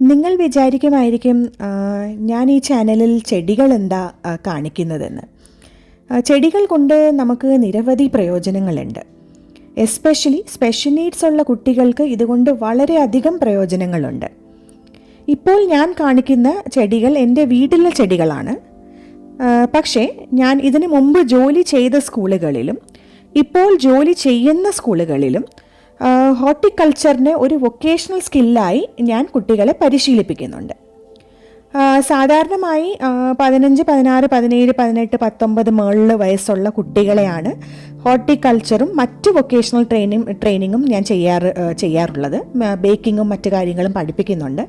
നിങ്ങൾ വിചാരിക്കുമായിരിക്കും ഞാൻ ഈ ചാനലിൽ ചെടികൾ എന്താ കാണിക്കുന്നതെന്ന്. ചെടികൾ കൊണ്ട് നമുക്ക് നിരവധി പ്രയോജനങ്ങളുണ്ട്. എസ്പെഷ്യലി സ്പെഷ്യൽ നീഡ്സ് ഉള്ള കുട്ടികൾക്ക് ഇതുകൊണ്ട് വളരെയധികം പ്രയോജനങ്ങളുണ്ട്. ഇപ്പോൾ ഞാൻ കാണിക്കുന്ന ചെടികൾ എൻ്റെ വീട്ടിലെ ചെടികളാണ്. പക്ഷേ ഞാൻ ഇതിനു മുമ്പ് ജോലി ചെയ്ത സ്കൂളുകളിലും ഇപ്പോൾ ജോലി ചെയ്യുന്ന സ്കൂളുകളിലും ഹോർട്ടിക്കൾച്ചറിനെ ഒരു വൊക്കേഷണൽ സ്കില്ലായി ഞാൻ കുട്ടികളെ പരിശീലിപ്പിക്കുന്നുണ്ട്. സാധാരണമായി 15, 16, 17, 18, 19 വയസ്സുള്ള കുട്ടികളെയാണ് ഹോർട്ടിക്കൾച്ചറും മറ്റ് വൊക്കേഷണൽ ട്രെയിനിങ്ങും ഞാൻ ചെയ്യാറുള്ളത്. ബേക്കിങ്ങും മറ്റു കാര്യങ്ങളും പഠിപ്പിക്കുന്നുണ്ട്.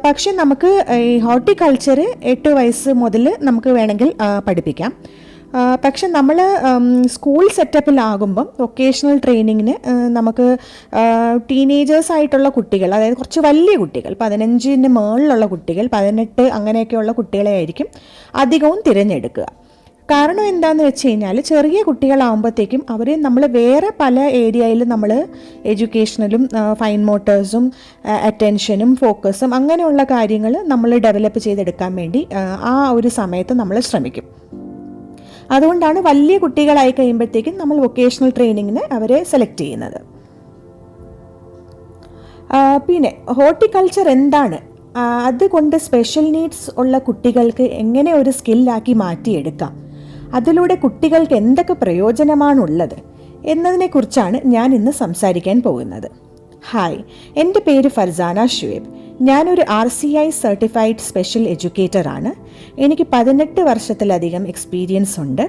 പക്ഷെ നമുക്ക് ഈ ഹോർട്ടിക്കൾച്ചർ 8 വയസ്സ് മുതൽ നമുക്ക് വേണമെങ്കിൽ പഠിപ്പിക്കാം. പക്ഷെ നമ്മൾ സ്കൂൾ സെറ്റപ്പിലാകുമ്പം വൊക്കേഷണൽ ട്രെയിനിങ്ങിന് നമുക്ക് ടീനേജേഴ്സായിട്ടുള്ള കുട്ടികൾ, അതായത് കുറച്ച് വലിയ കുട്ടികൾ, 15 മുകളിലുള്ള കുട്ടികൾ, 18 അങ്ങനെയൊക്കെയുള്ള കുട്ടികളെ ആയിരിക്കും അധികവും തിരഞ്ഞെടുക്കുക. കാരണം എന്താണെന്ന് വെച്ച് കഴിഞ്ഞാൽ ചെറിയ കുട്ടികളാകുമ്പോഴത്തേക്കും നമ്മൾ വേറെ പല ഏരിയയിൽ നമ്മൾ എഡ്യൂക്കേഷനിലും ഫൈൻ മോട്ടേഴ്സും അറ്റൻഷനും ഫോക്കസും അങ്ങനെയുള്ള കാര്യങ്ങൾ നമ്മൾ ഡെവലപ്പ് ചെയ്തെടുക്കാൻ വേണ്ടി ആ ഒരു സമയത്ത് നമ്മൾ ശ്രമിക്കും. അതുകൊണ്ടാണ് വലിയ കുട്ടികളായി കഴിയുമ്പോഴത്തേക്കും നമ്മൾ വൊക്കേഷണൽ ട്രെയിനിങ്ങിന് അവരെ സെലക്ട് ചെയ്യുന്നത്. പിന്നെ ഹോർട്ടിക്കൾച്ചർ എന്താണ്, അതുകൊണ്ട് സ്പെഷ്യൽ നീഡ്സ് ഉള്ള കുട്ടികൾക്ക് എങ്ങനെ ഒരു സ്കില്ലാക്കി മാറ്റിയെടുക്കാം, അതിലൂടെ കുട്ടികൾക്ക് എന്തൊക്കെ പ്രയോജനമാണുള്ളത് എന്നതിനെക്കുറിച്ചാണ് ഞാൻ ഇന്ന് സംസാരിക്കാൻ പോകുന്നത്. ഹായ്, എൻ്റെ പേര് ഫർസാന ഷുവേബ്. ഞാനൊരു RCI സർട്ടിഫൈഡ് സ്പെഷ്യൽ എഡ്യൂക്കേറ്ററാണ്. എനിക്ക് 18 വർഷത്തിലധികം എക്സ്പീരിയൻസ് ഉണ്ട്.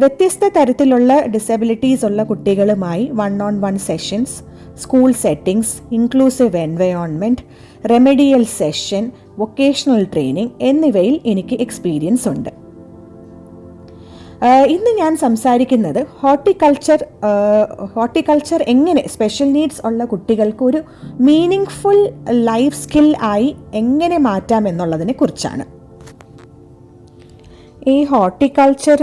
വ്യത്യസ്ത തരത്തിലുള്ള ഡിസബിലിറ്റീസ് ഉള്ള കുട്ടികളുമായി 1-on-1 sessions, school settings, inclusive environment, remedial session, vocational training എന്നിവയിൽ എനിക്ക് എക്സ്പീരിയൻസ് ഉണ്ട്. ഇന്ന് ഞാൻ സംസാരിക്കുന്നത് ഹോർട്ടിക്കൾച്ചർ എങ്ങനെ സ്പെഷ്യൽ നീഡ്സ് ഉള്ള കുട്ടികൾക്ക് ഒരു മീനിങ് ഫുൾ ലൈഫ് സ്കിൽ ആയി എങ്ങനെ മാറ്റാം എന്നുള്ളതിനെ കുറിച്ചാണ്. ഈ ഹോർട്ടിക്കൾച്ചർ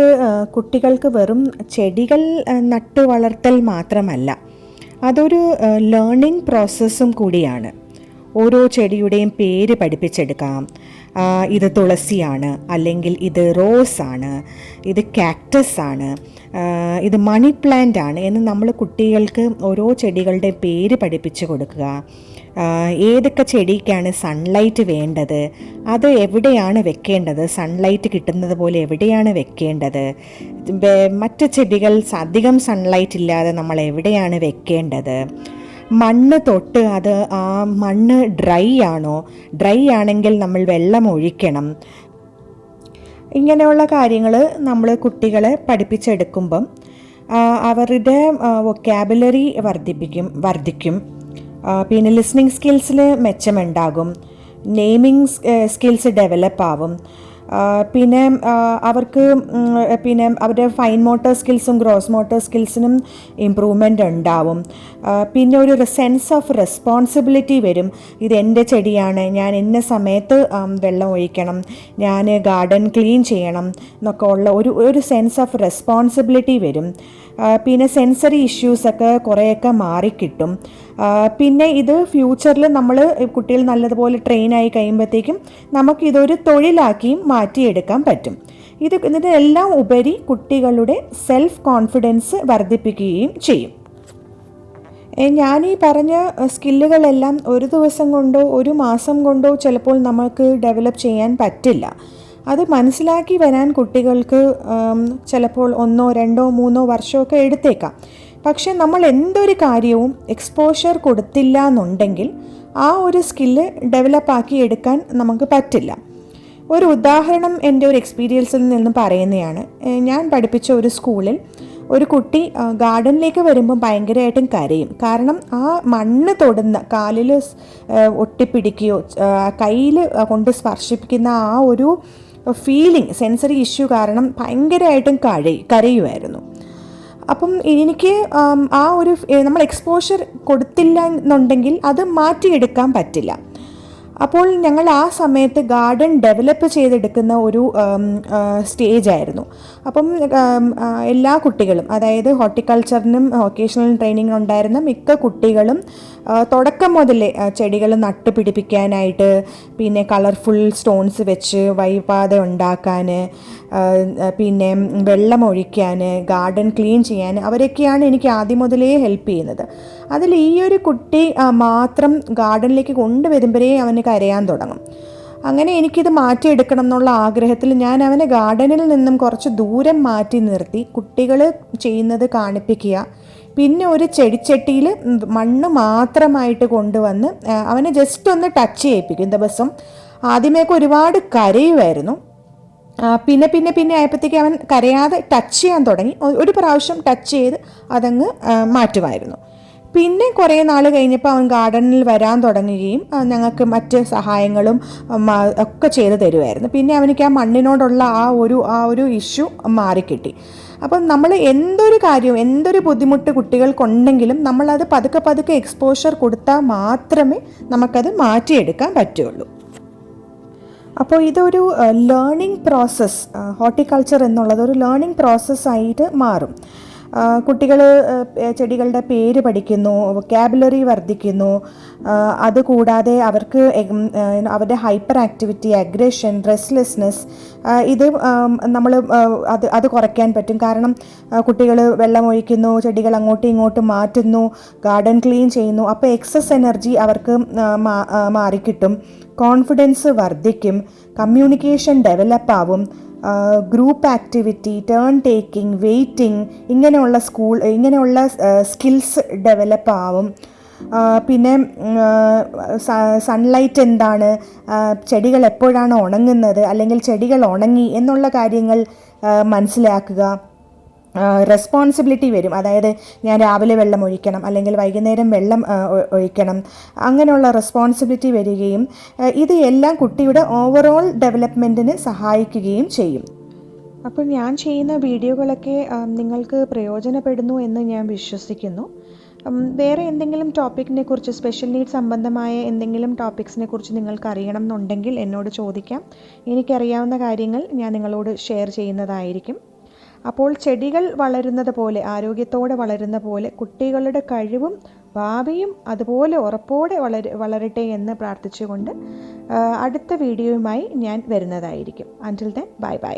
കുട്ടികൾക്ക് വെറും ചെടികൾ നട്ടു വളർത്തൽ മാത്രമല്ല, അതൊരു ലേണിംഗ് പ്രോസസ്സും കൂടിയാണ്. ഓരോ ചെടിയുടെയും പേര് പഠിപ്പിച്ചെടുക്കാം. ഇത് തുളസിയാണ്, അല്ലെങ്കിൽ ഇത് റോസാണ്, ഇത് കാക്ടസ് ആണ്, ഇത് മണി പ്ലാന്റ് ആണ് എന്ന് നമ്മൾ കുട്ടികൾക്ക് ഓരോ ചെടികളുടെ പേര് പഠിപ്പിച്ചു കൊടുക്കുക. ഏതൊക്കെ ചെടിക്കാണ് സൺലൈറ്റ് വേണ്ടത്, അത് എവിടെയാണ് വെക്കേണ്ടത്, സൺലൈറ്റ് കിട്ടുന്നത് പോലെ എവിടെയാണ് വെക്കേണ്ടത്, മറ്റ് ചെടികൾ അധികം സൺലൈറ്റ് ഇല്ലാതെ നമ്മൾ എവിടെയാണ് വെക്കേണ്ടത്, മണ്ണ് തൊട്ട് അത് ആ മണ്ണ് ഡ്രൈ ആണെങ്കിൽ നമ്മൾ വെള്ളം ഒഴിക്കണം. ഇങ്ങനെയുള്ള കാര്യങ്ങൾ നമ്മൾ കുട്ടികളെ പഠിപ്പിച്ചെടുക്കുമ്പം അവരുടെ വൊക്കാബുലറി വർദ്ധിക്കും. പിന്നെ ലിസ്ണിംഗ് സ്കിൽസിൽ മെച്ചമുണ്ടാകും, നെയിമിംഗ് സ്കിൽസ് ഡെവലപ്പ് ആവും. പിന്നെ അവർക്ക് അവരുടെ ഫൈൻ മോട്ടോർ സ്കിൽസും ഗ്രോസ് മോട്ടോർ സ്കിൽസിനും ഇമ്പ്രൂവ്മെൻ്റ് ഉണ്ടാവും. പിന്നെ ഒരു സെൻസ് ഓഫ് റെസ്പോൺസിബിലിറ്റി വരും. ഇത് എൻ്റെ ചെടിയാണ്, ഞാൻ ഇന്ന സമയത്ത് വെള്ളം ഒഴിക്കണം, ഞാൻ ഗാർഡൻ ക്ലീൻ ചെയ്യണം എന്നൊക്കെ ഉള്ള ഒരു സെൻസ് ഓഫ് റെസ്പോൺസിബിലിറ്റി വരും. പിന്നെ സെൻസറി ഇഷ്യൂസൊക്കെ കുറേയൊക്കെ മാറിക്കിട്ടും. പിന്നെ ഇത് ഫ്യൂച്ചറിൽ കുട്ടികൾ നല്ലതുപോലെ ട്രെയിനായി കഴിയുമ്പോഴത്തേക്കും നമുക്കിതൊരു തൊഴിലാക്കിയും മാറ്റിയെടുക്കാൻ പറ്റും. ഇതിനെല്ലാം ഉപരി കുട്ടികളുടെ സെൽഫ് കോൺഫിഡൻസ് വർദ്ധിപ്പിക്കുകയും ചെയ്യും. ഞാനീ പറഞ്ഞ സ്കില്ലുകളെല്ലാം ഒരു ദിവസം കൊണ്ടോ ഒരു മാസം കൊണ്ടോ ചിലപ്പോൾ നമുക്ക് ഡെവലപ്പ് ചെയ്യാൻ പറ്റില്ല. അത് മനസ്സിലാക്കി വരാൻ കുട്ടികൾക്ക് ചിലപ്പോൾ 1, 2, 3 വർഷമൊക്കെ എടുത്തേക്കാം. പക്ഷെ നമ്മൾ എന്തൊരു കാര്യവും എക്സ്പോഷർ കൊടുത്തില്ല എന്നുണ്ടെങ്കിൽ ആ ഒരു സ്കില്ല് ഡെവലപ്പാക്കി എടുക്കാൻ നമുക്ക് പറ്റില്ല. ഒരു ഉദാഹരണം എൻ്റെ ഒരു എക്സ്പീരിയൻസിൽ നിന്ന് പറയുന്നതാണ്. ഞാൻ പഠിപ്പിച്ച ഒരു സ്കൂളിൽ ഒരു കുട്ടി ഗാർഡനിലേക്ക് വരുമ്പോൾ ഭയങ്കരമായിട്ടും കരയും. കാരണം ആ മണ്ണ് തൊടുന്ന, കാലിൽ ഒട്ടിപ്പിടിക്കുകയോ കയ്യിൽ കൊണ്ട് സ്പർശിപ്പിക്കുന്ന ആ ഒരു ഫീലിംഗ്, സെൻസറി ഇഷ്യൂ കാരണം ഭയങ്കരമായിട്ടും കരയുമായിരുന്നു. അപ്പം എനിക്ക് ആ ഒരു നമ്മൾ എക്സ്പോഷർ കൊടുത്തില്ല എന്നുണ്ടെങ്കിൽ അത് മാറ്റിയെടുക്കാൻ പറ്റില്ല. അപ്പോൾ ഞങ്ങൾ ആ സമയത്ത് ഗാർഡൻ ഡെവലപ്പ് ചെയ്തെടുക്കുന്ന ഒരു സ്റ്റേജായിരുന്നു. അപ്പം എല്ലാ കുട്ടികളും, അതായത് ഹോർട്ടിക്കൾച്ചറിനും വൊക്കേഷണൽ ട്രെയിനിങ്ങിനും ഉണ്ടായിരുന്ന മിക്ക കുട്ടികളും തുടക്കം മുതലേ ചെടികൾ നട്ടുപിടിപ്പിക്കാനായിട്ട്, പിന്നെ കളർഫുൾ സ്റ്റോൺസ് വെച്ച് വഴിപാത ഉണ്ടാക്കാൻ, പിന്നെ വെള്ളം ഒഴിക്കാൻ, ഗാർഡൻ ക്ലീൻ ചെയ്യാൻ, അവരൊക്കെയാണ് എനിക്ക് ആദ്യം മുതലേ ഹെൽപ്പ് ചെയ്യുന്നത്. അതിൽ ഈ ഒരു കുട്ടി മാത്രം ഗാർഡനിലേക്ക് കൊണ്ടുവരുമ്പോഴേ അവന് കരയാൻ തുടങ്ങും. അങ്ങനെ എനിക്കിത് മാറ്റിയെടുക്കണം എന്നുള്ള ആഗ്രഹത്തിൽ ഞാൻ അവനെ ഗാർഡനിൽ നിന്നും കുറച്ച് ദൂരം മാറ്റി നിർത്തി കുട്ടികൾ ചെയ്യുന്നത് കാണിപ്പിക്കുക. പിന്നെ ഒരു ചെടിച്ചട്ടിയിൽ മണ്ണ് മാത്രമായിട്ട് കൊണ്ടുവന്ന് അവനെ ജസ്റ്റ് ഒന്ന് ടച്ച് ചെയ്യിപ്പിക്കും ദിവസം. ആദ്യമേയൊക്കെ ഒരുപാട് കരയുമായിരുന്നു. പിന്നെ പിന്നെ പിന്നെ ആയപ്പോഴത്തേക്ക് അവൻ കരയാതെ ടച്ച് ചെയ്യാൻ തുടങ്ങി. ഒരു പ്രാവശ്യം ടച്ച് ചെയ്ത് അതങ്ങ് മാറ്റുമായിരുന്നു. പിന്നെ കുറേ നാൾ കഴിഞ്ഞപ്പോൾ അവൻ ഗാർഡനിൽ വരാൻ തുടങ്ങുകയും ഞങ്ങൾക്ക് മറ്റ് സഹായങ്ങളും ഒക്കെ ചെയ്തു തരുമായിരുന്നു. പിന്നെ അവനിക്ക് ആ മണ്ണിനോടുള്ള ആ ഒരു ഇഷ്യൂ മാറിക്കിട്ടി. അപ്പം നമ്മൾ എന്തൊരു ബുദ്ധിമുട്ട് കുട്ടികൾക്കുണ്ടെങ്കിലും നമ്മളത് പതുക്കെ പതുക്കെ എക്സ്പോഷർ കൊടുത്താൽ മാത്രമേ നമുക്കത് മാറ്റിയെടുക്കാൻ പറ്റുള്ളൂ. അപ്പോൾ ഇതൊരു ലേണിംഗ് പ്രോസസ്സ്, ഹോർട്ടിക്കൾച്ചർ എന്നുള്ളത് ഒരു ലേണിംഗ് പ്രോസസ്സായിട്ട് മാറും. കുട്ടികൾ ചെടികളുടെ പേര് പഠിക്കുന്നു, വൊക്കാബുലറി വർദ്ധിക്കുന്നു. അതുകൂടാതെ അവർക്ക് അവരുടെ ഹൈപ്പർ ആക്ടിവിറ്റി, അഗ്രഷൻ, റെസ്റ്റ്ലെസ്നെസ്, ഇത് നമ്മൾ അത് കുറയ്ക്കാൻ പറ്റും. കാരണം കുട്ടികൾ വെള്ളമൊഴിക്കുന്നു, ചെടികൾ അങ്ങോട്ടും ഇങ്ങോട്ടും മാറ്റുന്നു, ഗാർഡൻ ക്ലീൻ ചെയ്യുന്നു. അപ്പോൾ എക്സസ് എനർജി അവർക്ക് മാറിക്കിട്ടും, കോൺഫിഡൻസ് വർദ്ധിക്കും, കമ്മ്യൂണിക്കേഷൻ ഡെവലപ്പ് ആവും, group activity, turn taking, waiting, ഇങ്ങനെയുള്ള സ്കിൽസ് ഡെവലപ്പ് ആവും. പിന്നെ സൺലൈറ്റ് എന്താണ്, ചെടികൾ എപ്പോഴാണ് ഉണങ്ങുന്നത്, അല്ലെങ്കിൽ ചെടികൾ ഉണങ്ങി എന്നുള്ള കാര്യങ്ങൾ മനസ്സിലാക്കുക. റെസ്പോൺസിബിലിറ്റി വരും. അതായത് ഞാൻ രാവിലെ വെള്ളം ഒഴിക്കണം, അല്ലെങ്കിൽ വൈകുന്നേരം വെള്ളം ഒഴിക്കണം, അങ്ങനെയുള്ള റെസ്പോൺസിബിലിറ്റി വരികയും ഇത് എല്ലാം കുട്ടിയുടെ ഓവറോൾ ഡെവലപ്മെൻറ്റിന് സഹായിക്കുകയും ചെയ്യും. അപ്പോൾ ഞാൻ ചെയ്യുന്ന വീഡിയോകളൊക്കെ നിങ്ങൾക്ക് പ്രയോജനപ്പെടുന്നു എന്ന് ഞാൻ വിശ്വസിക്കുന്നു. വേറെ എന്തെങ്കിലും ടോപ്പിക്കിനെ കുറിച്ച്, സ്പെഷ്യൽ നീഡ് സംബന്ധമായ എന്തെങ്കിലും ടോപ്പിക്സിനെ കുറിച്ച് നിങ്ങൾക്ക് അറിയണം എന്നുണ്ടെങ്കിൽ എന്നോട് ചോദിക്കാം. എനിക്കറിയാവുന്ന കാര്യങ്ങൾ ഞാൻ നിങ്ങളോട് ഷെയർ ചെയ്യുന്നതായിരിക്കും. അപ്പോൾ ചെടികൾ വളരുന്നത് പോലെ, ആരോഗ്യത്തോടെ വളരുന്ന പോലെ, കുട്ടികളുടെ കഴിവും ഭാവിയും അതുപോലെ ഉറപ്പോടെ വളരട്ടെ എന്ന് പ്രാർത്ഥിച്ചുകൊണ്ട് അടുത്ത വീഡിയോയുമായി ഞാൻ വരുന്നതായിരിക്കും. അൻറ്റിൽ ദെൻ, ബൈ ബൈ.